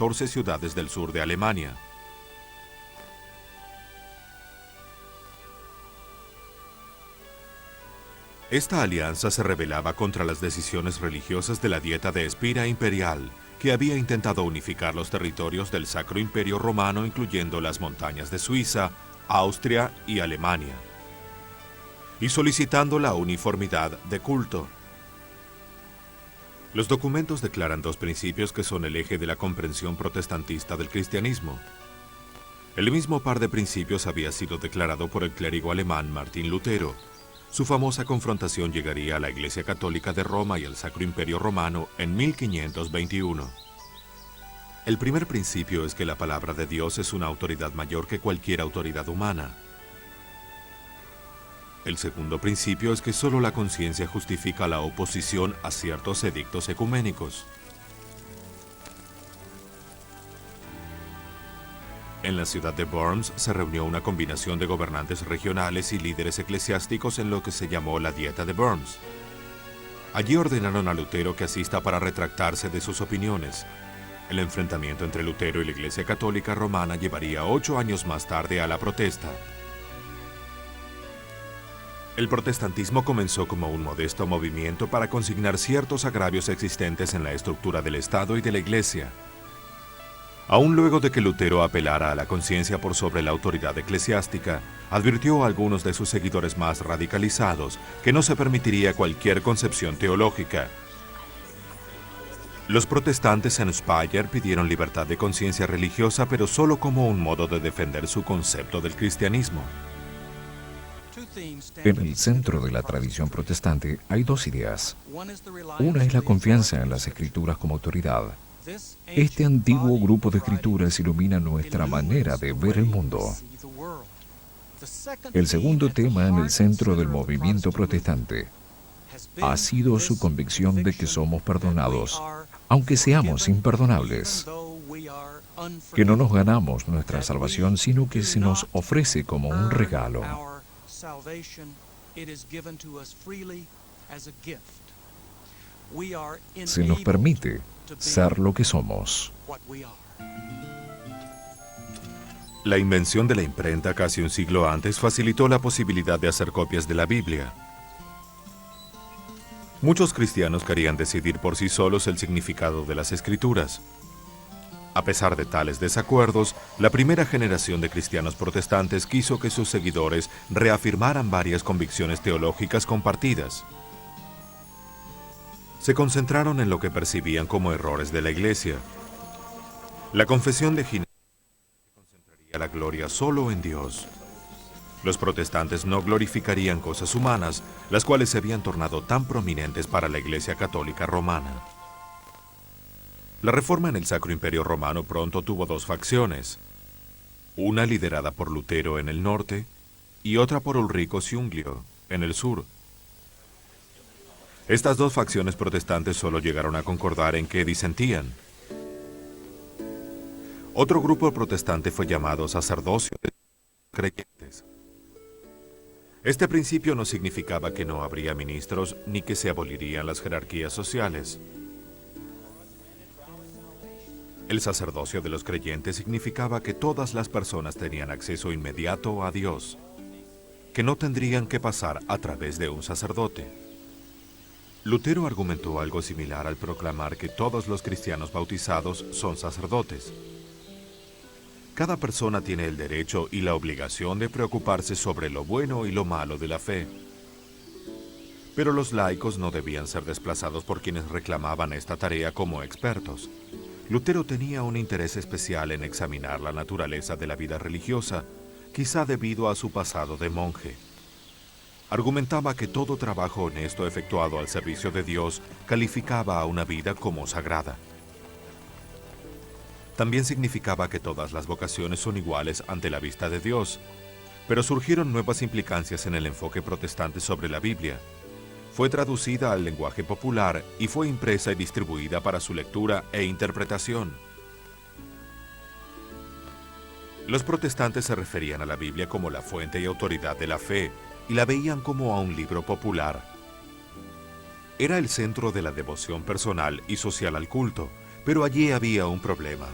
14 ciudades del sur de Alemania. Esta alianza se rebelaba contra las decisiones religiosas de la Dieta de Espira Imperial, que había intentado unificar los territorios del Sacro Imperio Romano, incluyendo las montañas de Suiza, Austria y Alemania, y solicitando la uniformidad de culto. Los documentos declaran dos principios que son el eje de la comprensión protestantista del cristianismo. El mismo par de principios había sido declarado por el clérigo alemán Martín Lutero. Su famosa confrontación llegaría a la Iglesia Católica de Roma y al Sacro Imperio Romano en 1521. El primer principio es que la palabra de Dios es una autoridad mayor que cualquier autoridad humana. El segundo principio es que solo la conciencia justifica la oposición a ciertos edictos ecuménicos. En la ciudad de Worms se reunió una combinación de gobernantes regionales y líderes eclesiásticos en lo que se llamó la Dieta de Worms. Allí ordenaron a Lutero que asista para retractarse de sus opiniones. El enfrentamiento entre Lutero y la Iglesia Católica Romana llevaría 8 años más tarde a la protesta. El protestantismo comenzó como un modesto movimiento para consignar ciertos agravios existentes en la estructura del Estado y de la Iglesia. Aún luego de que Lutero apelara a la conciencia por sobre la autoridad eclesiástica, advirtió a algunos de sus seguidores más radicalizados que no se permitiría cualquier concepción teológica. Los protestantes en Speyer pidieron libertad de conciencia religiosa, pero solo como un modo de defender su concepto del cristianismo. En el centro de la tradición protestante hay dos ideas. Una es la confianza en las Escrituras como autoridad. Este antiguo grupo de escrituras ilumina nuestra manera de ver el mundo. El segundo tema en el centro del movimiento protestante ha sido su convicción de que somos perdonados, aunque seamos imperdonables. Que no nos ganamos nuestra salvación, sino que se nos ofrece como un regalo. Se nos permite ser lo que somos. La invención de la imprenta casi un siglo antes facilitó la posibilidad de hacer copias de la Biblia. Muchos cristianos querían decidir por sí solos el significado de las Escrituras. A pesar de tales desacuerdos, la primera generación de cristianos protestantes quiso que sus seguidores reafirmaran varias convicciones teológicas compartidas. Se concentraron en lo que percibían como errores de la Iglesia. La confesión de Ginebra concentraría la gloria solo en Dios. Los protestantes no glorificarían cosas humanas, las cuales se habían tornado tan prominentes para la Iglesia Católica Romana. La reforma en el Sacro Imperio Romano pronto tuvo dos facciones, una liderada por Lutero en el norte y otra por Ulrico Zwinglio en el sur. Estas dos facciones protestantes solo llegaron a concordar en que disentían. Otro grupo protestante fue llamado sacerdocio de creyentes. Este principio no significaba que no habría ministros ni que se abolirían las jerarquías sociales. El sacerdocio de los creyentes significaba que todas las personas tenían acceso inmediato a Dios, que no tendrían que pasar a través de un sacerdote. Lutero argumentó algo similar al proclamar que todos los cristianos bautizados son sacerdotes. Cada persona tiene el derecho y la obligación de preocuparse sobre lo bueno y lo malo de la fe. Pero los laicos no debían ser desplazados por quienes reclamaban esta tarea como expertos. Lutero tenía un interés especial en examinar la naturaleza de la vida religiosa, quizá debido a su pasado de monje. Argumentaba que todo trabajo honesto efectuado al servicio de Dios calificaba a una vida como sagrada. También significaba que todas las vocaciones son iguales ante la vista de Dios, pero surgieron nuevas implicancias en el enfoque protestante sobre la Biblia. Fue traducida al lenguaje popular y fue impresa y distribuida para su lectura e interpretación. Los protestantes se referían a la Biblia como la fuente y autoridad de la fe y la veían como a un libro popular. Era el centro de la devoción personal y social al culto, pero allí había un problema.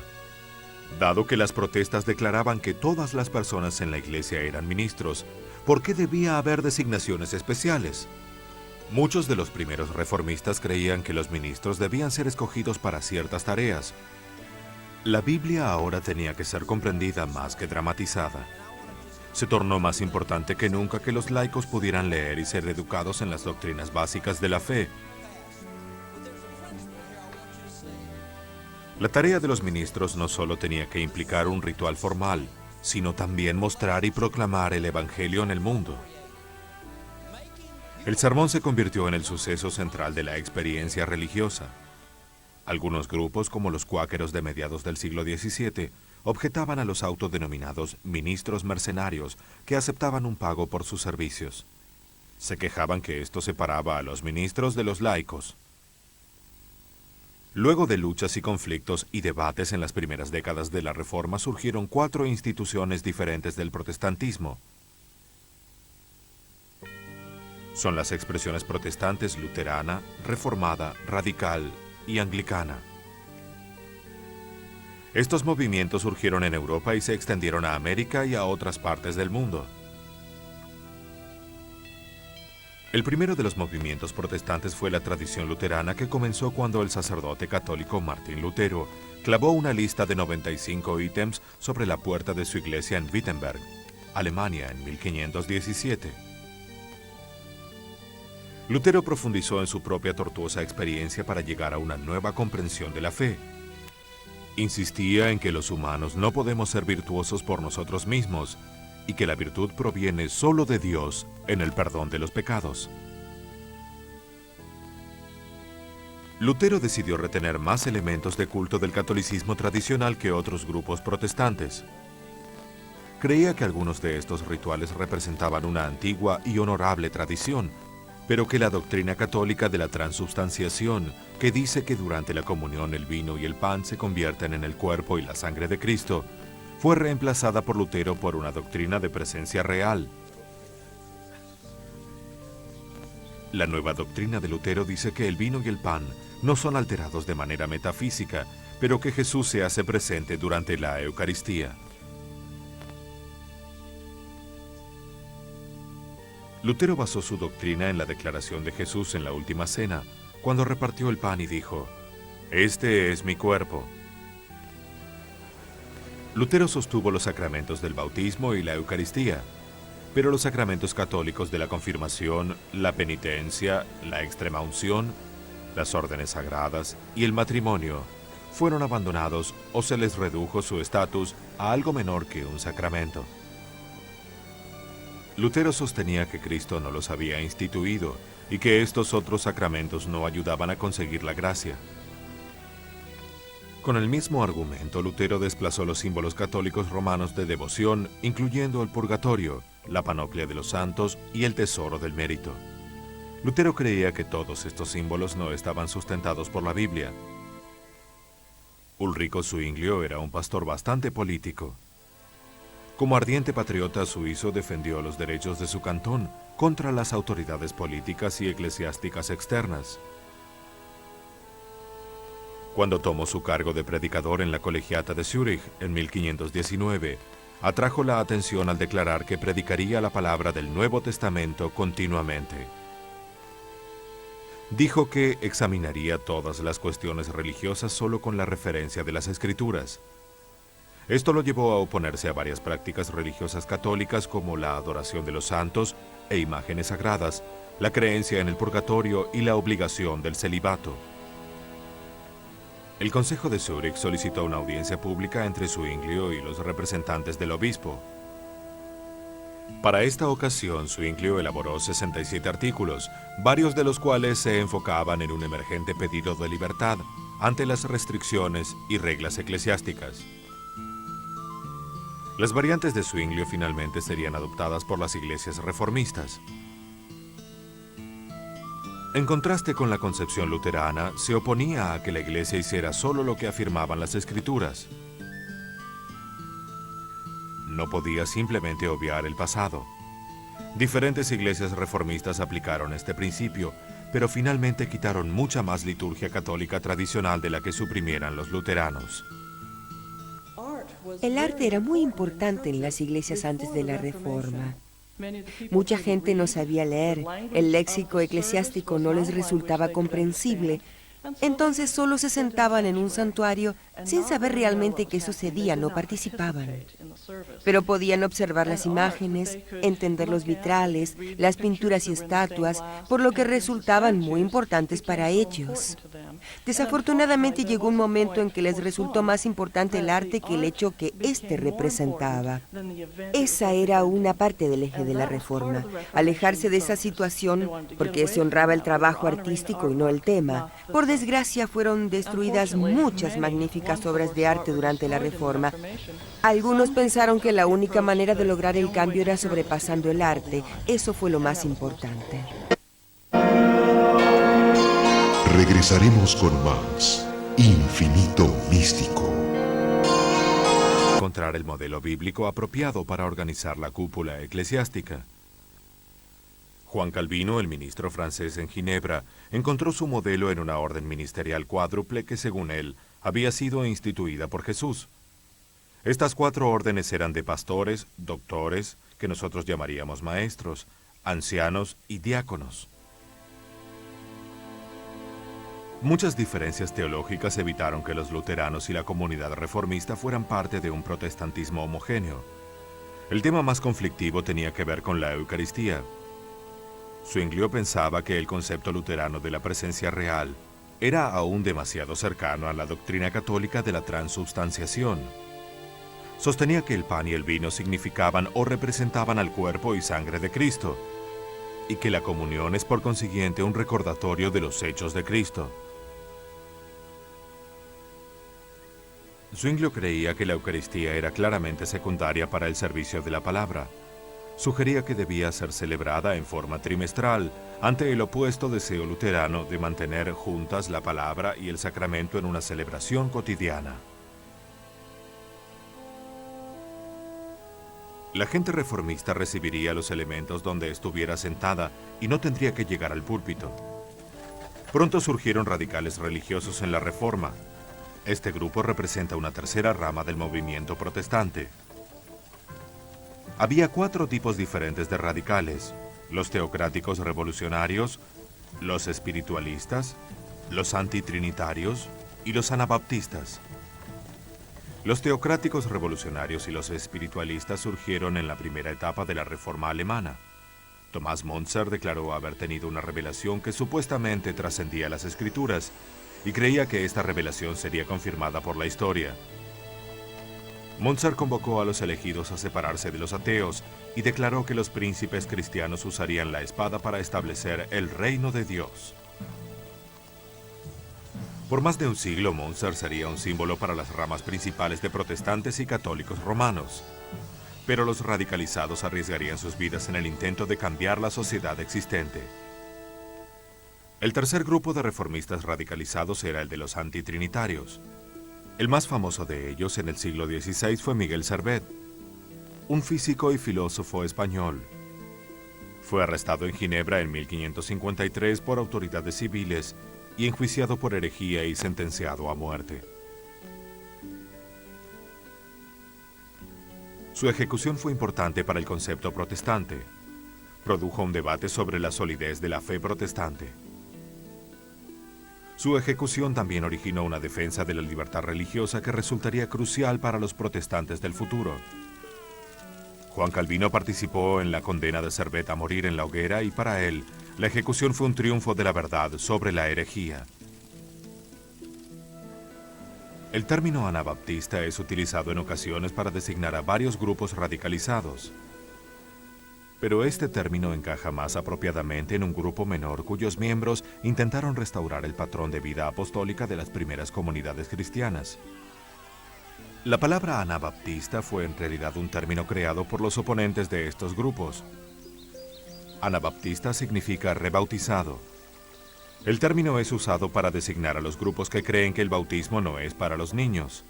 Dado que las protestas declaraban que todas las personas en la iglesia eran ministros, ¿por qué debía haber designaciones especiales? Muchos de los primeros reformistas creían que los ministros debían ser escogidos para ciertas tareas. La Biblia ahora tenía que ser comprendida más que dramatizada. Se tornó más importante que nunca que los laicos pudieran leer y ser educados en las doctrinas básicas de la fe. La tarea de los ministros no solo tenía que implicar un ritual formal, sino también mostrar y proclamar el Evangelio en el mundo. El sermón se convirtió en el suceso central de la experiencia religiosa. Algunos grupos, como los cuáqueros de mediados del siglo XVII, objetaban a los autodenominados ministros mercenarios que aceptaban un pago por sus servicios. Se quejaban que esto separaba a los ministros de los laicos. Luego de luchas y conflictos y debates en las primeras décadas de la Reforma surgieron 4 instituciones diferentes del protestantismo. Son las expresiones protestantes luterana, reformada, radical y anglicana. Estos movimientos surgieron en Europa y se extendieron a América y a otras partes del mundo. El primero de los movimientos protestantes fue la tradición luterana, que comenzó cuando el sacerdote católico Martín Lutero clavó una lista de 95 ítems sobre la puerta de su iglesia en Wittenberg, Alemania, en 1517. Lutero profundizó en su propia tortuosa experiencia para llegar a una nueva comprensión de la fe. Insistía en que los humanos no podemos ser virtuosos por nosotros mismos, y que la virtud proviene solo de Dios en el perdón de los pecados. Lutero decidió retener más elementos de culto del catolicismo tradicional que otros grupos protestantes. Creía que algunos de estos rituales representaban una antigua y honorable tradición, pero que la doctrina católica de la transubstanciación, que dice que durante la comunión el vino y el pan se convierten en el cuerpo y la sangre de Cristo, fue reemplazada por Lutero por una doctrina de presencia real. La nueva doctrina de Lutero dice que el vino y el pan no son alterados de manera metafísica, pero que Jesús se hace presente durante la Eucaristía. Lutero basó su doctrina en la declaración de Jesús en la Última Cena, cuando repartió el pan y dijo: «Este es mi cuerpo». Lutero sostuvo los sacramentos del bautismo y la Eucaristía, pero los sacramentos católicos de la confirmación, la penitencia, la extremaunción, las órdenes sagradas y el matrimonio fueron abandonados o se les redujo su estatus a algo menor que un sacramento. Lutero sostenía que Cristo no los había instituido y que estos otros sacramentos no ayudaban a conseguir la gracia. Con el mismo argumento, Lutero desplazó los símbolos católicos romanos de devoción, incluyendo el purgatorio, la panoplia de los santos y el tesoro del mérito. Lutero creía que todos estos símbolos no estaban sustentados por la Biblia. Ulrico Zwinglio era un pastor bastante político. Como ardiente patriota suizo, defendió los derechos de su cantón contra las autoridades políticas y eclesiásticas externas. Cuando tomó su cargo de predicador en la colegiata de Zúrich en 1519, atrajo la atención al declarar que predicaría la palabra del Nuevo Testamento continuamente. Dijo que examinaría todas las cuestiones religiosas solo con la referencia de las Escrituras. Esto lo llevó a oponerse a varias prácticas religiosas católicas como la adoración de los santos e imágenes sagradas, la creencia en el purgatorio y la obligación del celibato. El Consejo de Zúrich solicitó una audiencia pública entre Zwinglio y los representantes del obispo. Para esta ocasión, Zwinglio elaboró 67 artículos, varios de los cuales se enfocaban en un emergente pedido de libertad ante las restricciones y reglas eclesiásticas. Las variantes de Zwinglio finalmente serían adoptadas por las iglesias reformistas. En contraste con la concepción luterana, se oponía a que la Iglesia hiciera solo lo que afirmaban las Escrituras. No podía simplemente obviar el pasado. Diferentes iglesias reformistas aplicaron este principio, pero finalmente quitaron mucha más liturgia católica tradicional de la que suprimieran los luteranos. El arte era muy importante en las iglesias antes de la Reforma. Mucha gente no sabía leer, el léxico eclesiástico no les resultaba comprensible, entonces solo se sentaban en un santuario sin saber realmente qué sucedía, no participaban. Pero podían observar las imágenes, entender los vitrales, las pinturas y estatuas, por lo que resultaban muy importantes para ellos. Desafortunadamente llegó un momento en que les resultó más importante el arte que el hecho que éste representaba. Esa era una parte del eje de la Reforma, alejarse de esa situación porque se honraba el trabajo artístico y no el tema. Por desgracia, fueron destruidas muchas magníficas obras de arte durante la Reforma. Algunos pensaron que la única manera de lograr el cambio era sobrepasando el arte. Eso fue lo más importante. Regresaremos con más Infinito Místico. Encontrar el modelo bíblico apropiado para organizar la cúpula eclesiástica. Juan Calvino, el ministro francés en Ginebra, encontró su modelo en una orden ministerial cuádruple que, según él, había sido instituida por Jesús. Estas 4 órdenes eran de pastores, doctores, que nosotros llamaríamos maestros, ancianos y diáconos. Muchas diferencias teológicas evitaron que los luteranos y la comunidad reformista fueran parte de un protestantismo homogéneo. El tema más conflictivo tenía que ver con la Eucaristía. Zwinglio pensaba que el concepto luterano de la presencia real era aún demasiado cercano a la doctrina católica de la transubstanciación. Sostenía que el pan y el vino significaban o representaban al cuerpo y sangre de Cristo, y que la comunión es por consiguiente un recordatorio de los hechos de Cristo. Zwinglio creía que la Eucaristía era claramente secundaria para el servicio de la palabra. Sugería que debía ser celebrada en forma trimestral, ante el opuesto deseo luterano de mantener juntas la palabra y el sacramento en una celebración cotidiana. La gente reformista recibiría los elementos donde estuviera sentada y no tendría que llegar al púlpito. Pronto surgieron radicales religiosos en la Reforma. Este grupo representa una tercera rama del movimiento protestante. Había 4 tipos diferentes de radicales: los teocráticos revolucionarios, los espiritualistas, los antitrinitarios y los anabaptistas. Los teocráticos revolucionarios y los espiritualistas surgieron en la primera etapa de la Reforma alemana. Tomás Montzer declaró haber tenido una revelación que supuestamente trascendía las Escrituras y creía que esta revelación sería confirmada por la historia. Montzer convocó a los elegidos a separarse de los ateos y declaró que los príncipes cristianos usarían la espada para establecer el reino de Dios. Por más de un siglo, Montzer sería un símbolo para las ramas principales de protestantes y católicos romanos. Pero los radicalizados arriesgarían sus vidas en el intento de cambiar la sociedad existente. El tercer grupo de reformistas radicalizados era el de los antitrinitarios. El más famoso de ellos en el siglo XVI fue Miguel Servet, un físico y filósofo español. Fue arrestado en Ginebra en 1553 por autoridades civiles y enjuiciado por herejía y sentenciado a muerte. Su ejecución fue importante para el concepto protestante. Produjo un debate sobre la solidez de la fe protestante. Su ejecución también originó una defensa de la libertad religiosa que resultaría crucial para los protestantes del futuro. Juan Calvino participó en la condena de Servet a morir en la hoguera y para él, la ejecución fue un triunfo de la verdad sobre la herejía. El término anabaptista es utilizado en ocasiones para designar a varios grupos radicalizados. Pero este término encaja más apropiadamente en un grupo menor cuyos miembros intentaron restaurar el patrón de vida apostólica de las primeras comunidades cristianas. La palabra anabaptista fue en realidad un término creado por los oponentes de estos grupos. Anabaptista significa rebautizado. El término es usado para designar a los grupos que creen que el bautismo no es para los niños.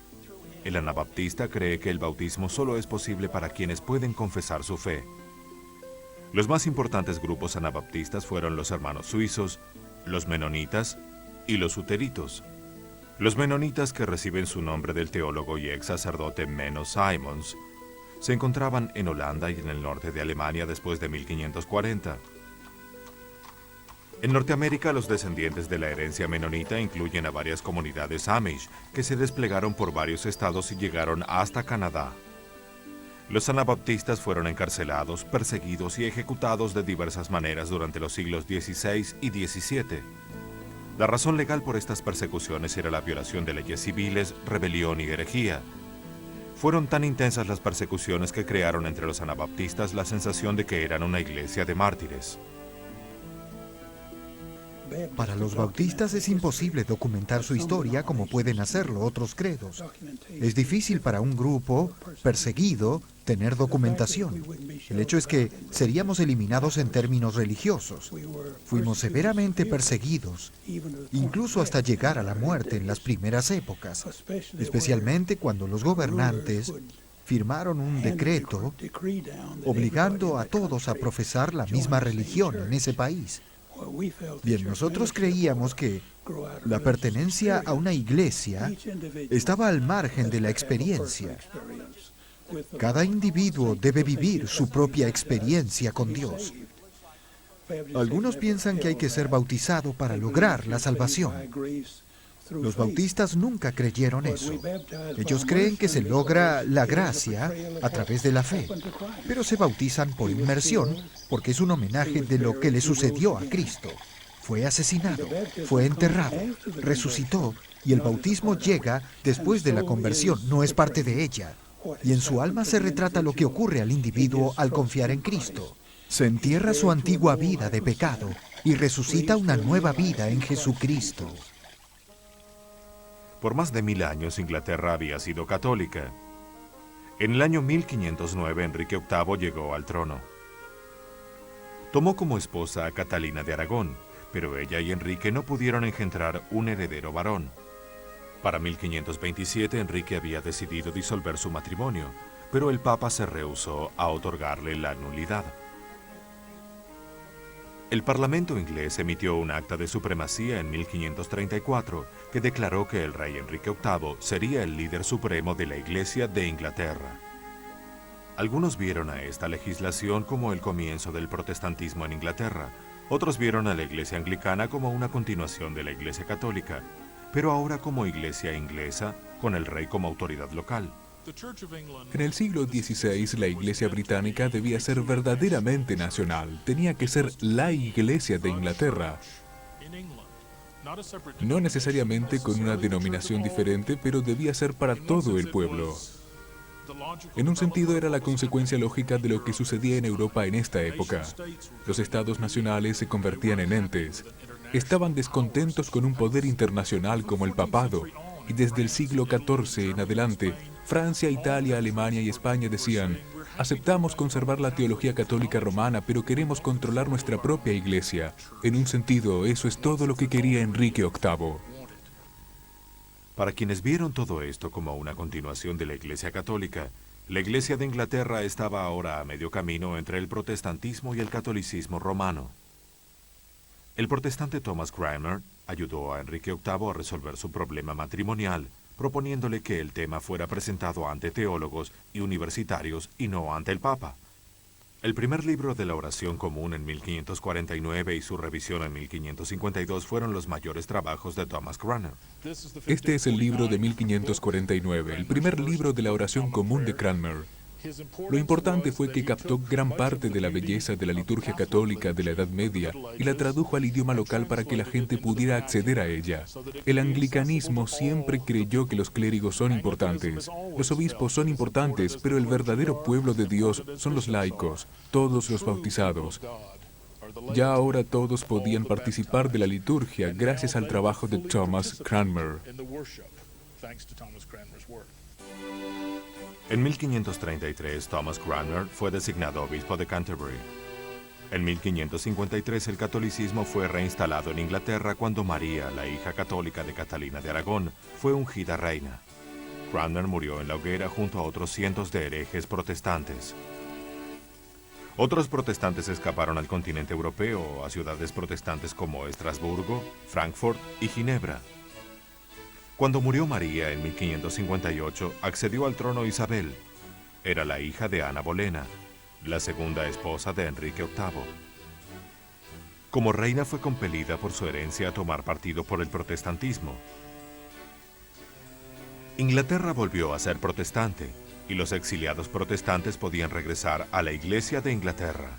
El anabaptista cree que el bautismo solo es posible para quienes pueden confesar su fe. Los más importantes grupos anabaptistas fueron los hermanos suizos, los menonitas y los luteritos. Los menonitas, que reciben su nombre del teólogo y ex sacerdote Menno Simons, se encontraban en Holanda y en el norte de Alemania después de 1540. En Norteamérica, los descendientes de la herencia menonita incluyen a varias comunidades Amish que se desplegaron por varios estados y llegaron hasta Canadá. Los anabaptistas fueron encarcelados, perseguidos y ejecutados de diversas maneras durante los siglos XVI y XVII. La razón legal por estas persecuciones era la violación de leyes civiles, rebelión y herejía. Fueron tan intensas las persecuciones que crearon entre los anabaptistas la sensación de que eran una iglesia de mártires. Para los bautistas es imposible documentar su historia como pueden hacerlo otros credos. Es difícil para un grupo perseguido tener documentación. El hecho es que seríamos eliminados en términos religiosos. Fuimos severamente perseguidos, incluso hasta llegar a la muerte en las primeras épocas, especialmente cuando los gobernantes firmaron un decreto obligando a todos a profesar la misma religión en ese país. Bien, nosotros creíamos que la pertenencia a una iglesia estaba al margen de la experiencia. Cada individuo debe vivir su propia experiencia con Dios. Algunos piensan que hay que ser bautizado para lograr la salvación. Los bautistas nunca creyeron eso. Ellos creen que se logra la gracia a través de la fe, pero se bautizan por inmersión porque es un homenaje de lo que le sucedió a Cristo. Fue asesinado, fue enterrado, resucitó, y el bautismo llega después de la conversión, no es parte de ella. Y en su alma se retrata lo que ocurre al individuo al confiar en Cristo. Se entierra su antigua vida de pecado y resucita una nueva vida en Jesucristo. Por más de 1000 años, Inglaterra había sido católica. En el año 1509, Enrique VIII llegó al trono. Tomó como esposa a Catalina de Aragón, pero ella y Enrique no pudieron engendrar un heredero varón. Para 1527, Enrique había decidido disolver su matrimonio, pero el Papa se rehusó a otorgarle la nulidad. El Parlamento inglés emitió un acta de supremacía en 1534 que declaró que el rey Enrique VIII sería el líder supremo de la Iglesia de Inglaterra. Algunos vieron a esta legislación como el comienzo del protestantismo en Inglaterra, otros vieron a la Iglesia anglicana como una continuación de la Iglesia católica, pero ahora como Iglesia inglesa, con el rey como autoridad local. En el siglo XVI, la Iglesia británica debía ser verdaderamente nacional. Tenía que ser la Iglesia de Inglaterra. No necesariamente con una denominación diferente, pero debía ser para todo el pueblo. En un sentido, era la consecuencia lógica de lo que sucedía en Europa en esta época. Los estados nacionales se convertían en entes. Estaban descontentos con un poder internacional como el papado, y desde el siglo XIV en adelante, Francia, Italia, Alemania y España decían: aceptamos conservar la teología católica romana, pero queremos controlar nuestra propia iglesia. En un sentido, eso es todo lo que quería Enrique VIII. Para quienes vieron todo esto como una continuación de la Iglesia católica, la Iglesia de Inglaterra estaba ahora a medio camino entre el protestantismo y el catolicismo romano. El protestante Thomas Cranmer ayudó a Enrique VIII a resolver su problema matrimonial, proponiéndole que el tema fuera presentado ante teólogos y universitarios y no ante el Papa. El primer libro de la oración común en 1549 y su revisión en 1552 fueron los mayores trabajos de Thomas Cranmer. Este es el libro de 1549, el primer libro de la oración común de Cranmer. Lo importante fue que captó gran parte de la belleza de la liturgia católica de la Edad Media y la tradujo al idioma local para que la gente pudiera acceder a ella. El anglicanismo siempre creyó que los clérigos son importantes, los obispos son importantes, pero el verdadero pueblo de Dios son los laicos, todos los bautizados. Ya ahora todos podían participar de la liturgia gracias al trabajo de Thomas Cranmer. En 1533, Thomas Cranmer fue designado obispo de Canterbury. En 1553, el catolicismo fue reinstalado en Inglaterra cuando María, la hija católica de Catalina de Aragón, fue ungida reina. Cranmer murió en la hoguera junto a otros cientos de herejes protestantes. Otros protestantes escaparon al continente europeo, a ciudades protestantes como Estrasburgo, Frankfurt y Ginebra. Cuando murió María en 1558, accedió al trono Isabel. Era la hija de Ana Bolena, la segunda esposa de Enrique VIII. Como reina fue compelida por su herencia a tomar partido por el protestantismo. Inglaterra volvió a ser protestante y los exiliados protestantes podían regresar a la Iglesia de Inglaterra.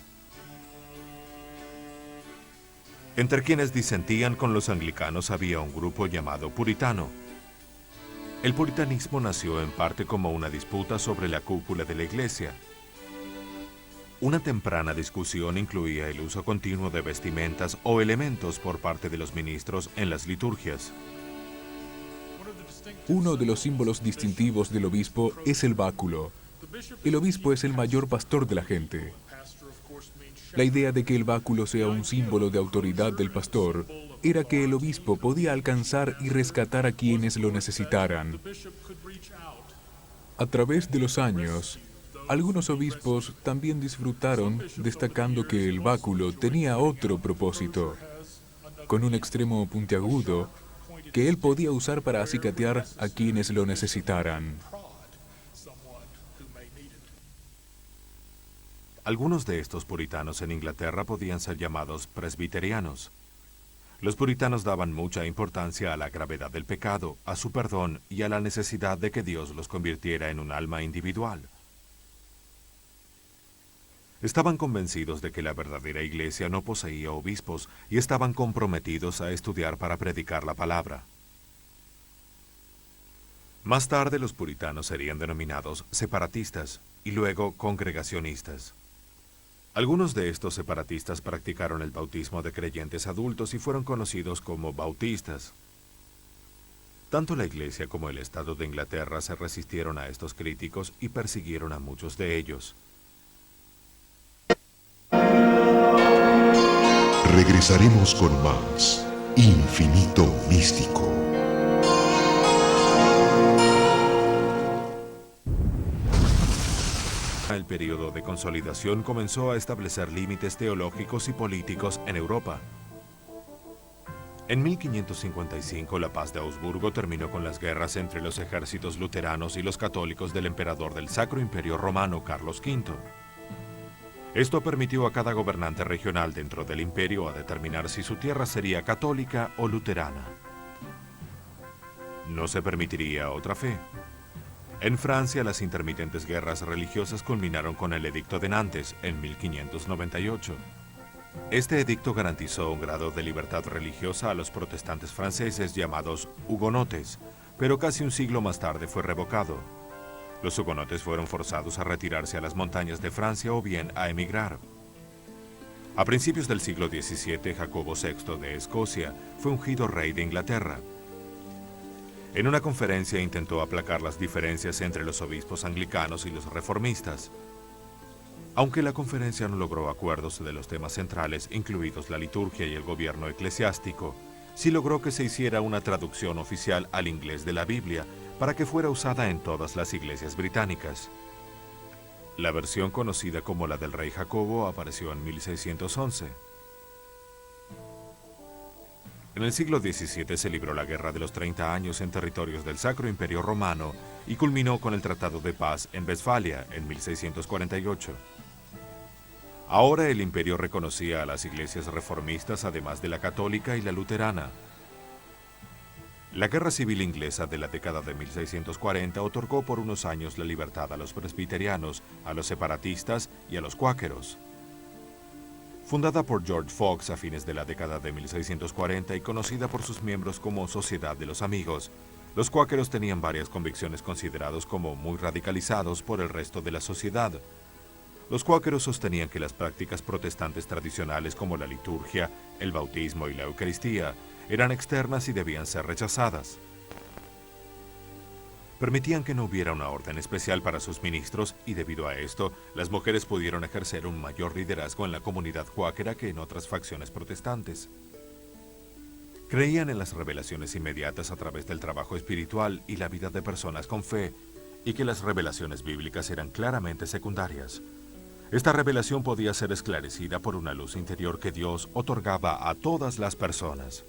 Entre quienes disentían con los anglicanos había un grupo llamado puritano. El puritanismo nació en parte como una disputa sobre la cúpula de la Iglesia. Una temprana discusión incluía el uso continuo de vestimentas o elementos por parte de los ministros en las liturgias. Uno de los símbolos distintivos del obispo es el báculo. El obispo es el mayor pastor de la gente. La idea de que el báculo sea un símbolo de autoridad del pastor era que el obispo podía alcanzar y rescatar a quienes lo necesitaran. A través de los años, algunos obispos también disfrutaron destacando que el báculo tenía otro propósito, con un extremo puntiagudo que él podía usar para acicatear a quienes lo necesitaran. Algunos de estos puritanos en Inglaterra podían ser llamados presbiterianos. Los puritanos daban mucha importancia a la gravedad del pecado, a su perdón y a la necesidad de que Dios los convirtiera en un alma individual. Estaban convencidos de que la verdadera iglesia no poseía obispos y estaban comprometidos a estudiar para predicar la palabra. Más tarde los puritanos serían denominados separatistas y luego congregacionistas. Algunos de estos separatistas practicaron el bautismo de creyentes adultos y fueron conocidos como bautistas. Tanto la Iglesia como el Estado de Inglaterra se resistieron a estos críticos y persiguieron a muchos de ellos. Regresaremos con más Infinito Místico. El periodo de consolidación comenzó a establecer límites teológicos y políticos en Europa. En 1555, la paz de Augsburgo terminó con las guerras entre los ejércitos luteranos y los católicos del emperador del Sacro Imperio Romano, Carlos V. Esto permitió a cada gobernante regional dentro del imperio a determinar si su tierra sería católica o luterana. No se permitiría otra fe. En Francia, las intermitentes guerras religiosas culminaron con el Edicto de Nantes en 1598. Este edicto garantizó un grado de libertad religiosa a los protestantes franceses llamados hugonotes, pero casi un siglo más tarde fue revocado. Los hugonotes fueron forzados a retirarse a las montañas de Francia o bien a emigrar. A principios del siglo XVII, Jacobo VI de Escocia fue ungido rey de Inglaterra. En una conferencia intentó aplacar las diferencias entre los obispos anglicanos y los reformistas. Aunque la conferencia no logró acuerdos de los temas centrales, incluidos la liturgia y el gobierno eclesiástico, sí logró que se hiciera una traducción oficial al inglés de la Biblia para que fuera usada en todas las iglesias británicas. La versión conocida como la del rey Jacobo apareció en 1611. En el siglo XVII se libró la Guerra de los 30 años en territorios del Sacro Imperio Romano y culminó con el Tratado de Paz en Westfalia en 1648. Ahora el imperio reconocía a las iglesias reformistas además de la católica y la luterana. La Guerra Civil Inglesa de la década de 1640 otorgó por unos años la libertad a los presbiterianos, a los separatistas y a los cuáqueros. Fundada por George Fox a fines de la década de 1640 y conocida por sus miembros como Sociedad de los Amigos, los cuáqueros tenían varias convicciones considerados como muy radicalizados por el resto de la sociedad. Los cuáqueros sostenían que las prácticas protestantes tradicionales como la liturgia, el bautismo y la Eucaristía eran externas y debían ser rechazadas. Permitían que no hubiera una orden especial para sus ministros y debido a esto, las mujeres pudieron ejercer un mayor liderazgo en la comunidad cuáquera que en otras facciones protestantes. Creían en las revelaciones inmediatas a través del trabajo espiritual y la vida de personas con fe, y que las revelaciones bíblicas eran claramente secundarias. Esta revelación podía ser esclarecida por una luz interior que Dios otorgaba a todas las personas.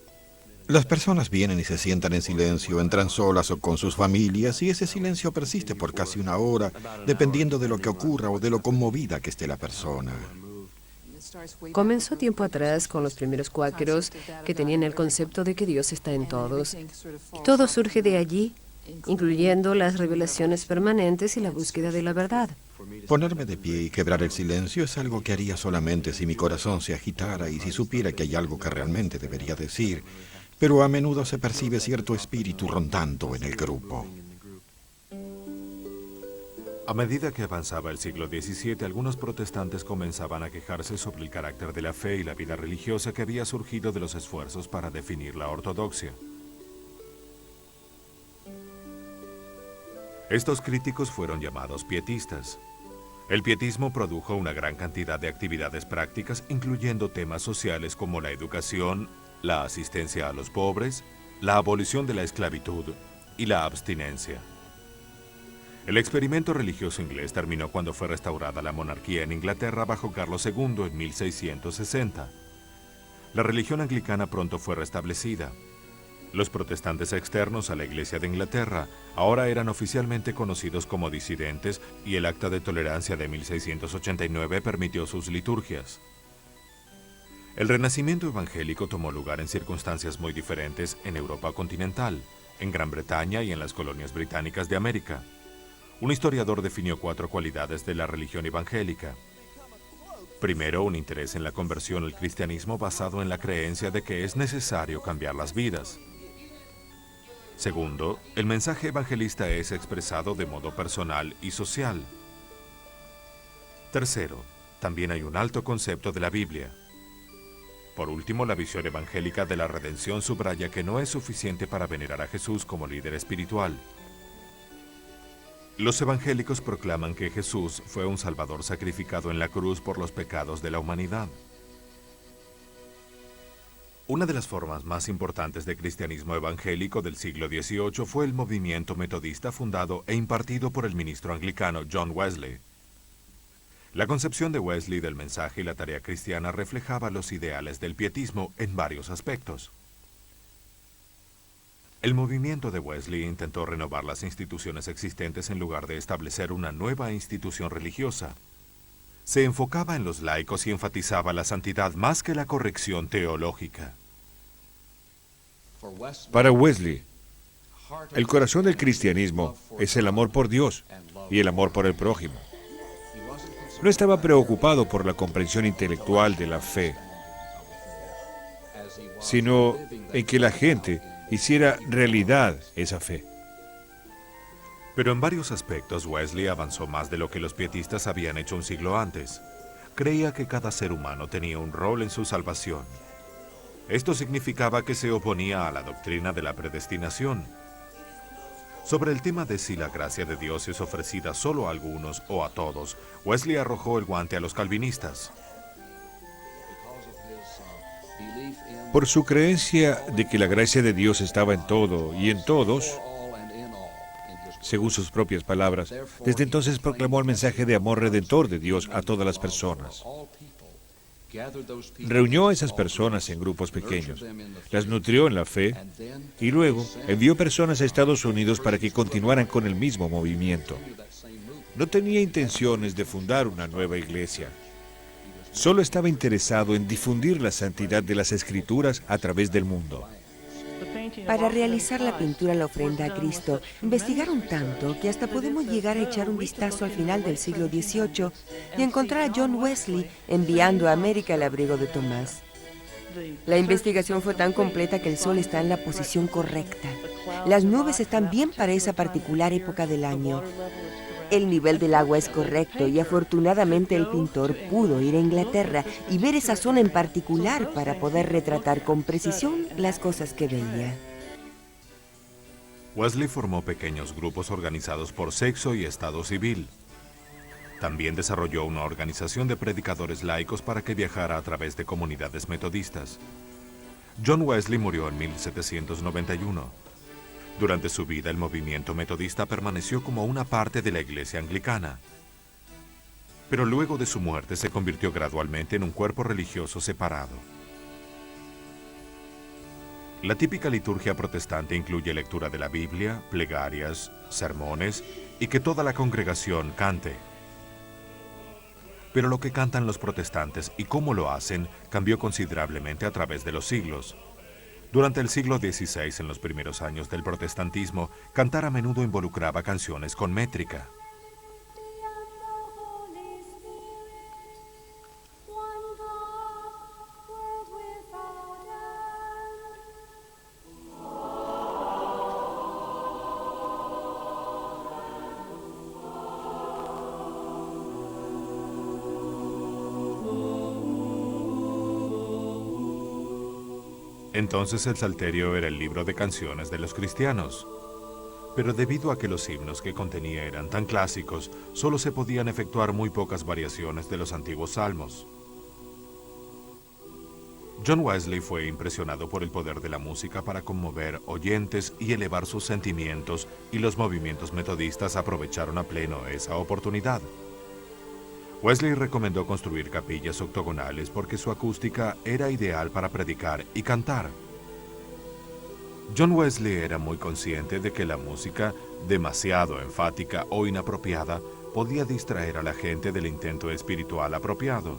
Las personas vienen y se sientan en silencio, entran solas o con sus familias, y ese silencio persiste por casi una hora, dependiendo de lo que ocurra o de lo conmovida que esté la persona. Comenzó tiempo atrás con los primeros cuáqueros que tenían el concepto de que Dios está en todos. Y todo surge de allí, incluyendo las revelaciones permanentes y la búsqueda de la verdad. Ponerme de pie y quebrar el silencio es algo que haría solamente si mi corazón se agitara y si supiera que hay algo que realmente debería decir, pero a menudo se percibe cierto espíritu rondando en el grupo. A medida que avanzaba el siglo XVII, algunos protestantes comenzaban a quejarse sobre el carácter de la fe y la vida religiosa que había surgido de los esfuerzos para definir la ortodoxia. Estos críticos fueron llamados pietistas. El pietismo produjo una gran cantidad de actividades prácticas, incluyendo temas sociales como la educación, la asistencia a los pobres, la abolición de la esclavitud y la abstinencia. El experimento religioso inglés terminó cuando fue restaurada la monarquía en Inglaterra bajo Carlos II en 1660. La religión anglicana pronto fue restablecida. Los protestantes externos a la Iglesia de Inglaterra ahora eran oficialmente conocidos como disidentes y el Acta de Tolerancia de 1689 permitió sus liturgias. El renacimiento evangélico tomó lugar en circunstancias muy diferentes en Europa continental, en Gran Bretaña y en las colonias británicas de América. Un historiador definió 4 cualidades de la religión evangélica. Primero, un interés en la conversión al cristianismo basado en la creencia de que es necesario cambiar las vidas. Segundo, el mensaje evangelista es expresado de modo personal y social. Tercero, también hay un alto concepto de la Biblia. Por último, la visión evangélica de la redención subraya que no es suficiente para venerar a Jesús como líder espiritual. Los evangélicos proclaman que Jesús fue un Salvador sacrificado en la cruz por los pecados de la humanidad. Una de las formas más importantes de cristianismo evangélico del siglo XVIII fue el movimiento metodista fundado e impartido por el ministro anglicano John Wesley. La concepción de Wesley del mensaje y la tarea cristiana reflejaba los ideales del pietismo en varios aspectos. El movimiento de Wesley intentó renovar las instituciones existentes en lugar de establecer una nueva institución religiosa. Se enfocaba en los laicos y enfatizaba la santidad más que la corrección teológica. Para Wesley, el corazón del cristianismo es el amor por Dios y el amor por el prójimo. No estaba preocupado por la comprensión intelectual de la fe, sino en que la gente hiciera realidad esa fe. Pero en varios aspectos Wesley avanzó más de lo que los pietistas habían hecho un siglo antes. Creía que cada ser humano tenía un rol en su salvación. Esto significaba que se oponía a la doctrina de la predestinación. Sobre el tema de si la gracia de Dios es ofrecida solo a algunos o a todos, Wesley arrojó el guante a los calvinistas. Por su creencia de que la gracia de Dios estaba en todo y en todos, según sus propias palabras, desde entonces proclamó el mensaje de amor redentor de Dios a todas las personas. Reunió a esas personas en grupos pequeños, las nutrió en la fe y luego envió personas a Estados Unidos para que continuaran con el mismo movimiento. No tenía intenciones de fundar una nueva iglesia. Solo estaba interesado en difundir la santidad de las Escrituras a través del mundo. Para realizar la pintura La ofrenda a Cristo, investigaron tanto que hasta podemos llegar a echar un vistazo al final del siglo XVIII y encontrar a John Wesley enviando a América el abrigo de Tomás. La investigación fue tan completa que el sol está en la posición correcta. Las nubes están bien para esa particular época del año. El nivel del agua es correcto y afortunadamente el pintor pudo ir a Inglaterra y ver esa zona en particular para poder retratar con precisión las cosas que veía. Wesley formó pequeños grupos organizados por sexo y estado civil. También desarrolló una organización de predicadores laicos para que viajara a través de comunidades metodistas. John Wesley murió en 1791. Durante su vida, el movimiento metodista permaneció como una parte de la Iglesia anglicana. Pero luego de su muerte se convirtió gradualmente en un cuerpo religioso separado. La típica liturgia protestante incluye lectura de la Biblia, plegarias, sermones y que toda la congregación cante. Pero lo que cantan los protestantes y cómo lo hacen cambió considerablemente a través de los siglos. Durante el siglo XVI, en los primeros años del protestantismo, cantar a menudo involucraba canciones con métrica. Entonces el Salterio era el libro de canciones de los cristianos. Pero debido a que los himnos que contenía eran tan clásicos, solo se podían efectuar muy pocas variaciones de los antiguos salmos. John Wesley fue impresionado por el poder de la música para conmover oyentes y elevar sus sentimientos, y los movimientos metodistas aprovecharon a pleno esa oportunidad. Wesley recomendó construir capillas octogonales porque su acústica era ideal para predicar y cantar. John Wesley era muy consciente de que la música, demasiado enfática o inapropiada, podía distraer a la gente del intento espiritual apropiado.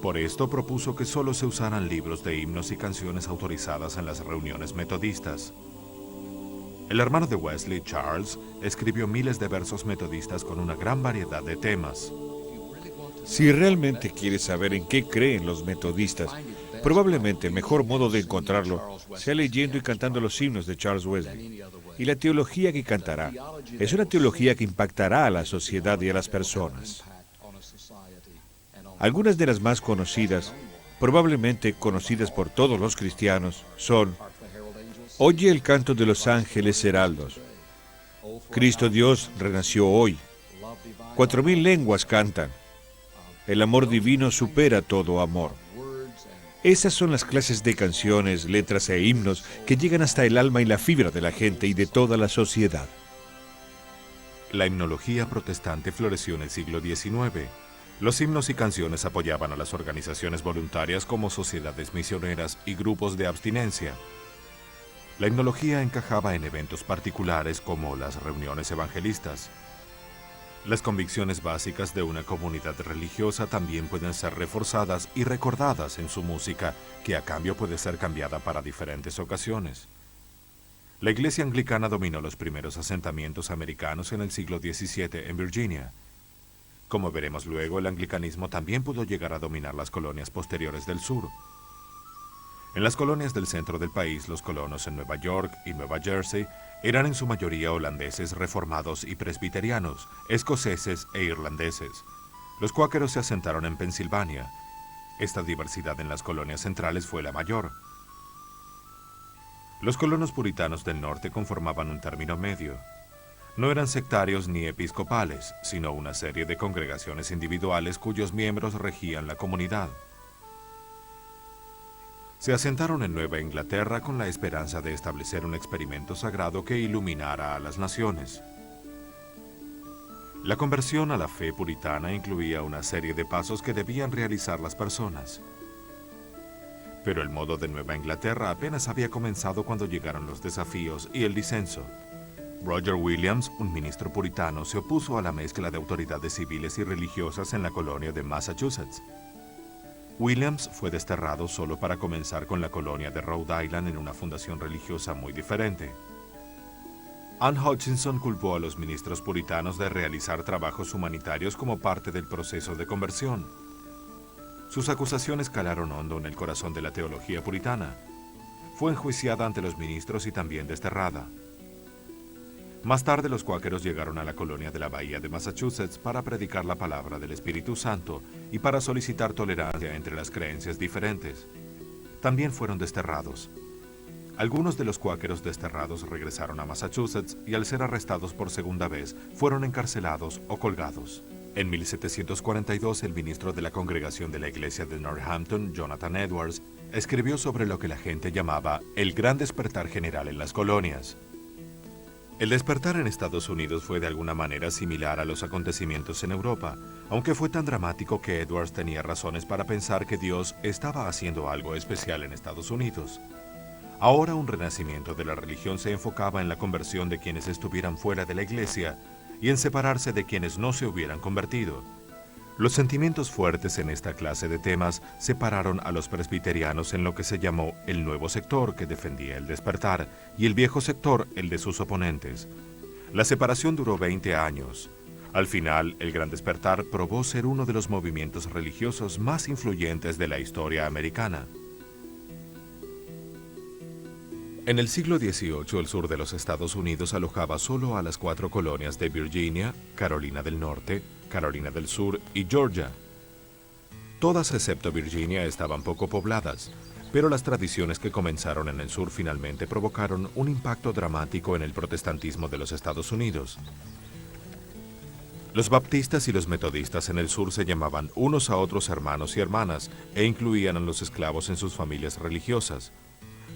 Por esto propuso que solo se usaran libros de himnos y canciones autorizadas en las reuniones metodistas. El hermano de Wesley, Charles, escribió miles de versos metodistas con una gran variedad de temas. Si realmente quieres saber en qué creen los metodistas, probablemente el mejor modo de encontrarlo sea leyendo y cantando los himnos de Charles Wesley. Y la teología que cantará es una teología que impactará a la sociedad y a las personas. Algunas de las más conocidas, probablemente conocidas por todos los cristianos, son: Oye el canto de los ángeles heraldos. Cristo Dios renació hoy. 4000 lenguas cantan. El amor divino supera todo amor. Esas son las clases de canciones, letras e himnos que llegan hasta el alma y la fibra de la gente y de toda la sociedad. La himnología protestante floreció en el siglo XIX. Los himnos y canciones apoyaban a las organizaciones voluntarias como sociedades misioneras y grupos de abstinencia. La himnología encajaba en eventos particulares como las reuniones evangelistas. Las convicciones básicas de una comunidad religiosa también pueden ser reforzadas y recordadas en su música, que a cambio puede ser cambiada para diferentes ocasiones. La Iglesia Anglicana dominó los primeros asentamientos americanos en el siglo XVII en Virginia. Como veremos luego, el anglicanismo también pudo llegar a dominar las colonias posteriores del sur. En las colonias del centro del país, los colonos en Nueva York y Nueva Jersey eran en su mayoría holandeses reformados y presbiterianos, escoceses e irlandeses. Los cuáqueros se asentaron en Pensilvania. Esta diversidad en las colonias centrales fue la mayor. Los colonos puritanos del norte conformaban un término medio. No eran sectarios ni episcopales, sino una serie de congregaciones individuales cuyos miembros regían la comunidad. Se asentaron en Nueva Inglaterra con la esperanza de establecer un experimento sagrado que iluminara a las naciones. La conversión a la fe puritana incluía una serie de pasos que debían realizar las personas. Pero el modo de Nueva Inglaterra apenas había comenzado cuando llegaron los desafíos y el disenso. Roger Williams, un ministro puritano, se opuso a la mezcla de autoridades civiles y religiosas en la colonia de Massachusetts. Williams fue desterrado solo para comenzar con la colonia de Rhode Island en una fundación religiosa muy diferente. Ann Hutchinson culpó a los ministros puritanos de realizar trabajos humanitarios como parte del proceso de conversión. Sus acusaciones calaron hondo en el corazón de la teología puritana. Fue enjuiciada ante los ministros y también desterrada. Más tarde los cuáqueros llegaron a la colonia de la Bahía de Massachusetts para predicar la palabra del Espíritu Santo y para solicitar tolerancia entre las creencias diferentes. También fueron desterrados. Algunos de los cuáqueros desterrados regresaron a Massachusetts y al ser arrestados por segunda vez fueron encarcelados o colgados. En 1742 el ministro de la congregación de la iglesia de Northampton, Jonathan Edwards, escribió sobre lo que la gente llamaba el gran despertar general en las colonias. El despertar en Estados Unidos fue de alguna manera similar a los acontecimientos en Europa, aunque fue tan dramático que Edwards tenía razones para pensar que Dios estaba haciendo algo especial en Estados Unidos. Ahora un renacimiento de la religión se enfocaba en la conversión de quienes estuvieran fuera de la iglesia y en separarse de quienes no se hubieran convertido. Los sentimientos fuertes en esta clase de temas separaron a los presbiterianos en lo que se llamó el nuevo sector, que defendía el despertar, y el viejo sector, el de sus oponentes. La separación duró 20 años. Al final, el Gran Despertar probó ser uno de los movimientos religiosos más influyentes de la historia americana. En el siglo XVIII, el sur de los Estados Unidos alojaba solo a las 4 colonias de Virginia, Carolina del Norte, Carolina del Sur y Georgia. Todas excepto Virginia estaban poco pobladas, pero las tradiciones que comenzaron en el sur finalmente provocaron un impacto dramático en el protestantismo de los Estados Unidos. Los baptistas y los metodistas en el sur se llamaban unos a otros hermanos y hermanas e incluían a los esclavos en sus familias religiosas.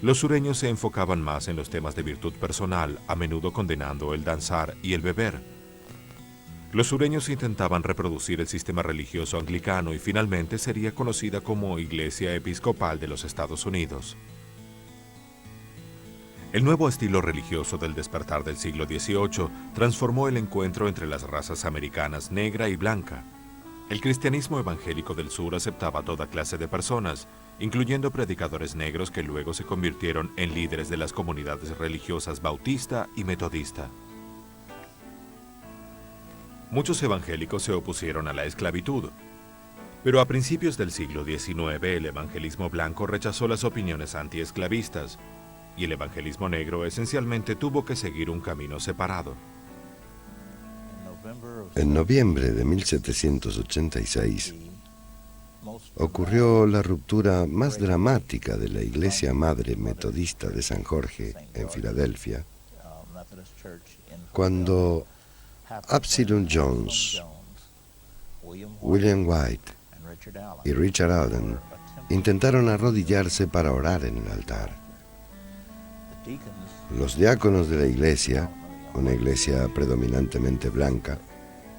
Los sureños se enfocaban más en los temas de virtud personal, a menudo condenando el danzar y el beber. Los sureños intentaban reproducir el sistema religioso anglicano y finalmente sería conocida como Iglesia Episcopal de los Estados Unidos. El nuevo estilo religioso del despertar del siglo XVIII transformó el encuentro entre las razas americanas negra y blanca. El cristianismo evangélico del sur aceptaba toda clase de personas, incluyendo predicadores negros que luego se convirtieron en líderes de las comunidades religiosas bautista y metodista. Muchos evangélicos se opusieron a la esclavitud, pero a principios del siglo XIX el evangelismo blanco rechazó las opiniones antiesclavistas y el evangelismo negro esencialmente tuvo que seguir un camino separado. En noviembre de 1786 ocurrió la ruptura más dramática de la Iglesia Madre Metodista de San Jorge en Filadelfia, cuando Absalom Jones, William White y Richard Allen intentaron arrodillarse para orar en el altar. Los diáconos de la iglesia, una iglesia predominantemente blanca,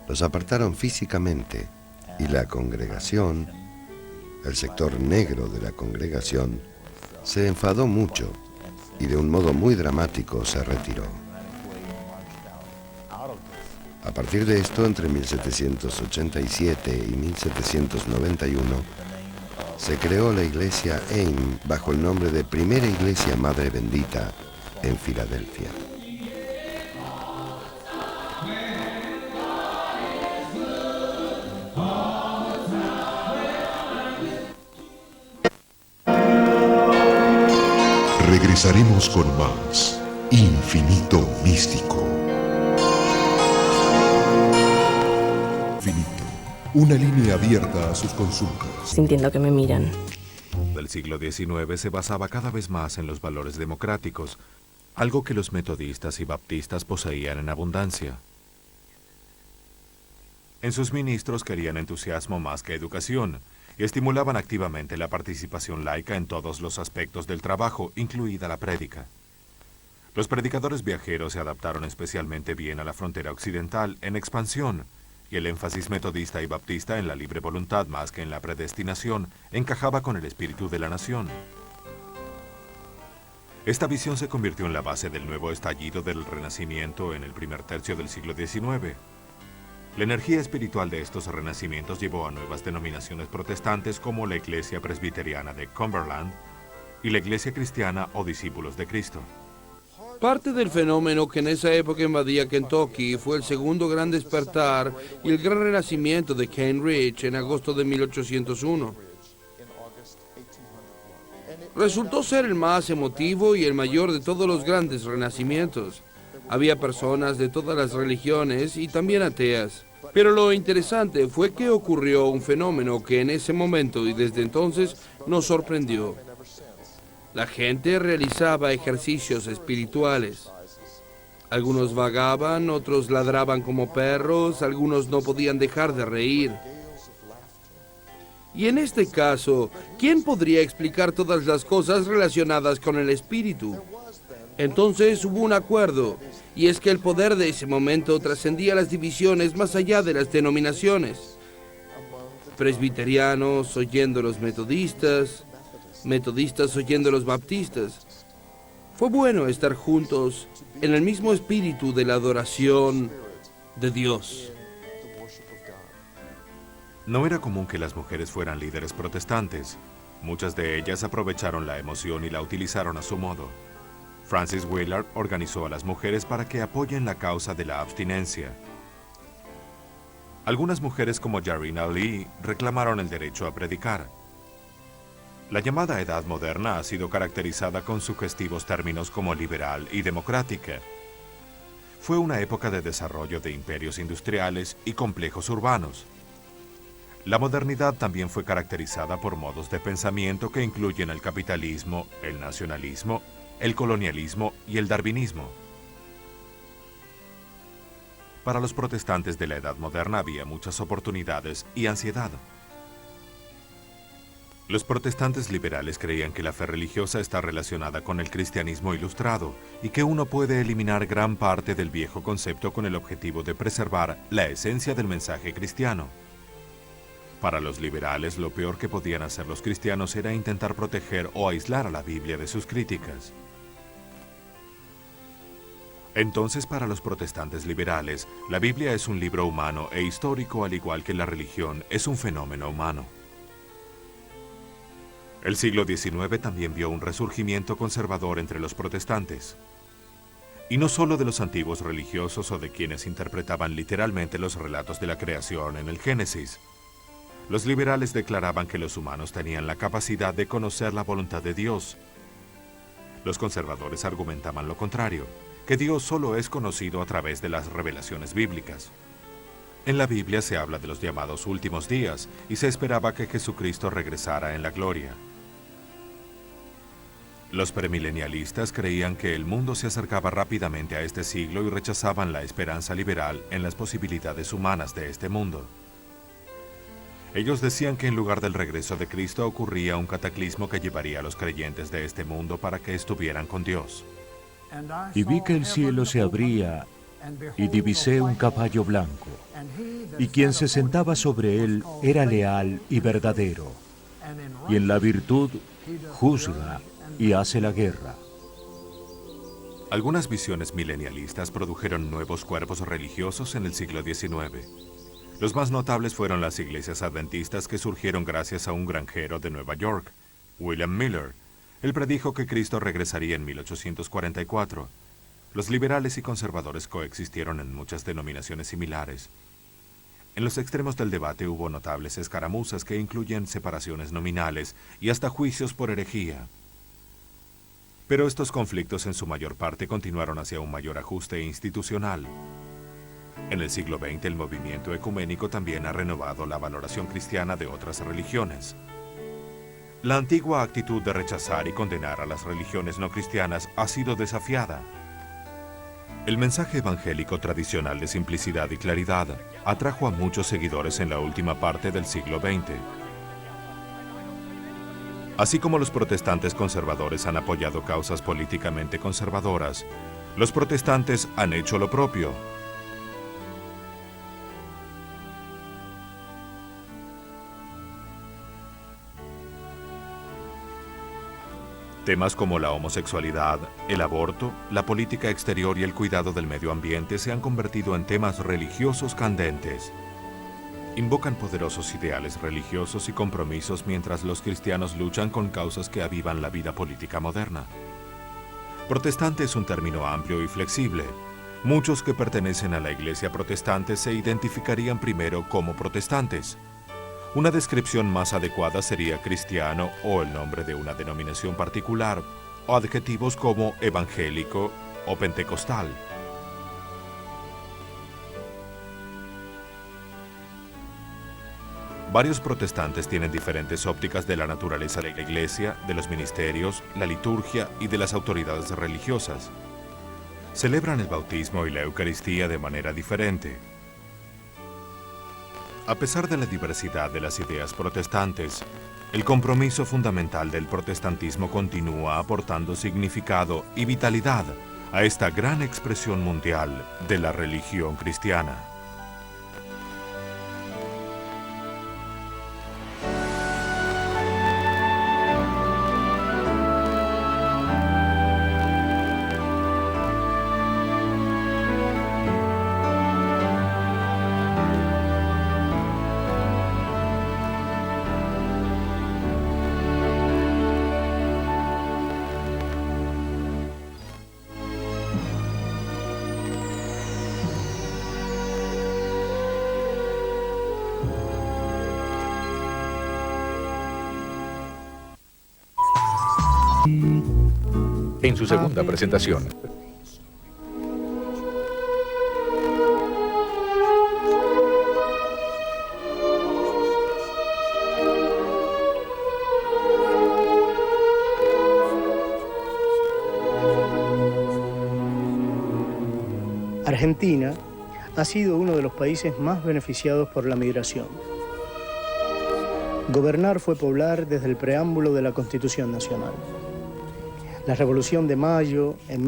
los apartaron físicamente y la congregación, el sector negro de la congregación, se enfadó mucho y de un modo muy dramático se retiró. A partir de esto, entre 1787 y 1791, se creó la iglesia AIM bajo el nombre de Primera Iglesia Madre Bendita en Filadelfia. Regresaremos con más Infinito Místico. Infinito, una línea abierta a sus consultas. Sintiendo que me miran. El siglo XIX se basaba cada vez más en los valores democráticos, algo que los metodistas y baptistas poseían en abundancia. En sus ministros querían entusiasmo más que educación y estimulaban activamente la participación laica en todos los aspectos del trabajo, incluida la prédica. Los predicadores viajeros se adaptaron especialmente bien a la frontera occidental en expansión, y el énfasis metodista y baptista en la libre voluntad más que en la predestinación encajaba con el espíritu de la nación. Esta visión se convirtió en la base del nuevo estallido del Renacimiento en el primer tercio del siglo XIX. La energía espiritual de estos renacimientos llevó a nuevas denominaciones protestantes como la Iglesia Presbiteriana de Cumberland y la Iglesia Cristiana o Discípulos de Cristo. Parte del fenómeno que en esa época invadía Kentucky fue el segundo gran despertar y el gran renacimiento de Cane Ridge en agosto de 1801. Resultó ser el más emotivo y el mayor de todos los grandes renacimientos. Había personas de todas las religiones y también ateas. Pero lo interesante fue que ocurrió un fenómeno que en ese momento y desde entonces nos sorprendió. La gente realizaba ejercicios espirituales. Algunos vagaban, otros ladraban como perros, algunos no podían dejar de reír. Y en este caso, ¿quién podría explicar todas las cosas relacionadas con el espíritu? Entonces hubo un acuerdo, y es que el poder de ese momento trascendía las divisiones más allá de las denominaciones. Presbiterianos oyendo los metodistas, metodistas oyendo los baptistas. Fue bueno estar juntos en el mismo espíritu de la adoración de Dios. No era común que las mujeres fueran líderes protestantes. Muchas de ellas aprovecharon la emoción y la utilizaron a su modo. Frances Willard organizó a las mujeres para que apoyen la causa de la abstinencia. Algunas mujeres como Jarina Lee reclamaron el derecho a predicar. La llamada Edad Moderna ha sido caracterizada con sugestivos términos como liberal y democrática. Fue una época de desarrollo de imperios industriales y complejos urbanos. La modernidad también fue caracterizada por modos de pensamiento que incluyen el capitalismo, el nacionalismo, el colonialismo y el darwinismo. Para los protestantes de la Edad Moderna había muchas oportunidades y ansiedad. Los protestantes liberales creían que la fe religiosa está relacionada con el cristianismo ilustrado y que uno puede eliminar gran parte del viejo concepto con el objetivo de preservar la esencia del mensaje cristiano. Para los liberales, lo peor que podían hacer los cristianos era intentar proteger o aislar a la Biblia de sus críticas. Entonces, para los protestantes liberales, la Biblia es un libro humano e histórico, al igual que la religión es un fenómeno humano. El siglo XIX también vio un resurgimiento conservador entre los protestantes. Y no solo de los antiguos religiosos o de quienes interpretaban literalmente los relatos de la creación en el Génesis. Los liberales declaraban que los humanos tenían la capacidad de conocer la voluntad de Dios. Los conservadores argumentaban lo contrario, que Dios solo es conocido a través de las revelaciones bíblicas. En la Biblia se habla de los llamados últimos días y se esperaba que Jesucristo regresara en la gloria. Los premilenialistas creían que el mundo se acercaba rápidamente a este siglo y rechazaban la esperanza liberal en las posibilidades humanas de este mundo. Ellos decían que en lugar del regreso de Cristo ocurría un cataclismo que llevaría a los creyentes de este mundo para que estuvieran con Dios. Y vi que el cielo se abría, y divisé un caballo blanco, y quien se sentaba sobre él era leal y verdadero, y en la virtud juzga y hace la guerra. Algunas visiones milenialistas produjeron nuevos cuerpos religiosos en el siglo XIX. Los más notables fueron las iglesias adventistas que surgieron gracias a un granjero de Nueva York, William Miller. Él predijo que Cristo regresaría en 1844. Los liberales y conservadores coexistieron en muchas denominaciones similares. En los extremos del debate hubo notables escaramuzas que incluyen separaciones nominales y hasta juicios por herejía. Pero estos conflictos en su mayor parte continuaron hacia un mayor ajuste institucional. En el siglo XX el movimiento ecuménico también ha renovado la valoración cristiana de otras religiones. La antigua actitud de rechazar y condenar a las religiones no cristianas ha sido desafiada. El mensaje evangélico tradicional de simplicidad y claridad atrajo a muchos seguidores en la última parte del siglo XX. Así como los protestantes conservadores han apoyado causas políticamente conservadoras, los protestantes han hecho lo propio. Temas como la homosexualidad, el aborto, la política exterior y el cuidado del medio ambiente se han convertido en temas religiosos candentes. Invocan poderosos ideales religiosos y compromisos mientras los cristianos luchan con causas que avivan la vida política moderna. Protestante es un término amplio y flexible. Muchos que pertenecen a la iglesia protestante se identificarían primero como protestantes. Una descripción más adecuada sería cristiano o el nombre de una denominación particular, o adjetivos como evangélico o pentecostal. Varios protestantes tienen diferentes ópticas de la naturaleza de la iglesia, de los ministerios, la liturgia y de las autoridades religiosas. Celebran el bautismo y la Eucaristía de manera diferente. A pesar de la diversidad de las ideas protestantes, El compromiso fundamental del protestantismo continúa aportando significado y vitalidad a esta gran expresión mundial de la religión cristiana. En su segunda presentación, Argentina ha sido uno de los países más beneficiados por la migración. Gobernar fue poblar desde el preámbulo de la Constitución Nacional. La Revolución de Mayo, en